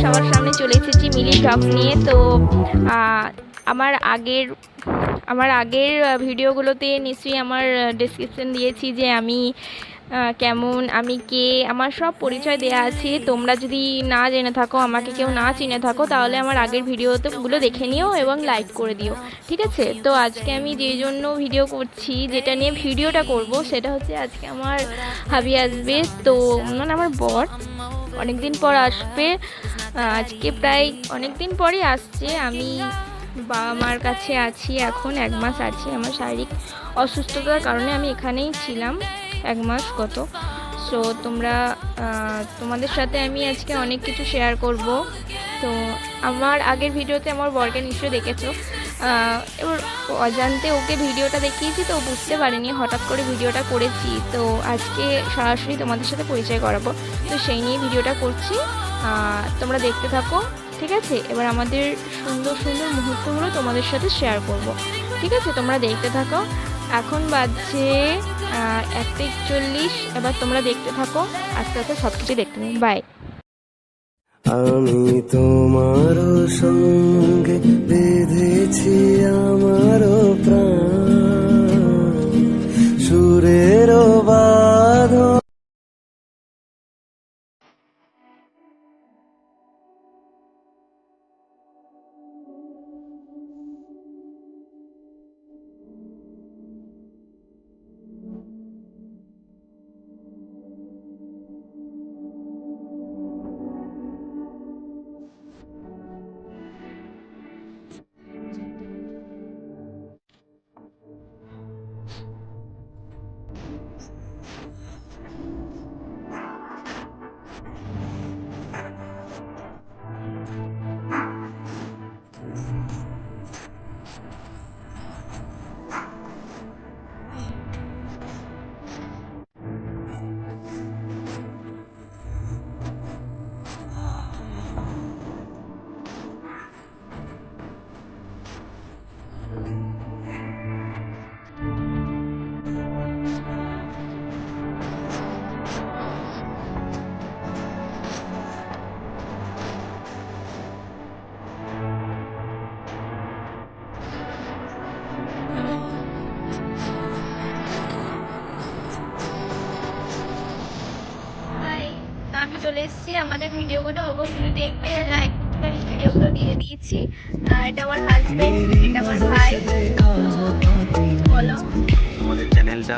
সবার সামনে চলে এসেছি মিলি টক্স নিয়ে। তো আমার আগের ভিডিওগুলোতে নিশ্চয়ই আমার ডেসক্রিপশন দিয়েছি যে আমি কেমন, আমি কে, আমার সব পরিচয় দেয়া আছে। তোমরা যদি না জেনে থাকো, আমাকে কেউ না চিনে থাকো, তাহলে আমার আগের ভিডিওগুলো দেখে নিও এবং লাইক করে দিও, ঠিক আছে? তো আজকে আমি যে জন্য ভিডিও করছি, যেটা নিয়ে ভিডিওটা করব, সেটা হচ্ছে আজকে আমার হাবি আসবে। তো মানে আমার বর অনেক দিন পর আসবে, আজকে প্রায় অনেক দিন পরই আসছে। আমি বাবা মার কাছে আছি, এখন 1 মাস আছি। আমার শারীরিক অসুস্থতার কারণে আমি এখানেই ছিলাম 1 মাস গত। সো তোমাদের সাথে আমি আজকে অনেক কিছু শেয়ার করব। তো আমার আগের ভিডিওতে আমার বরকে নিশ্চয়ই দেখেছো। এবার অজান্তে ওকে ভিডিওটা দেখিয়েছি, তো বুঝতে পারিনি, হঠাৎ করে ভিডিওটা করেছি। তো আজকে সরাসরি তোমাদের সাথে পরিচয় করাবো, তো সেই নিয়ে ভিডিওটা করছি। তোমরা দেখতে থাকো, ঠিক আছে? এবার আমাদের সুন্দর সুন্দর মুহূর্তগুলো তোমাদের সাথে শেয়ার করব, ঠিক আছে? তোমরা দেখতে থাকো। এখন বাজছে 1:41। এবার তোমরা দেখতে থাকো, আস্তে আস্তে সব কিছু দেখতে থাকো। বাই। আমি তোমার সঙ্গে বেঁধেছি আমার প্রাণ, সুরের বাঁধন। আমি চলে এসেছি, আমাদের ভিডিওগুলো অবশ্যই দেখবে, লাইক ভিডিওগুলো দিয়ে দিয়েছি। আর এটা আমার হাজবেন্ড, এটা আমার ভাই। বলো আমাদের চ্যানেলটা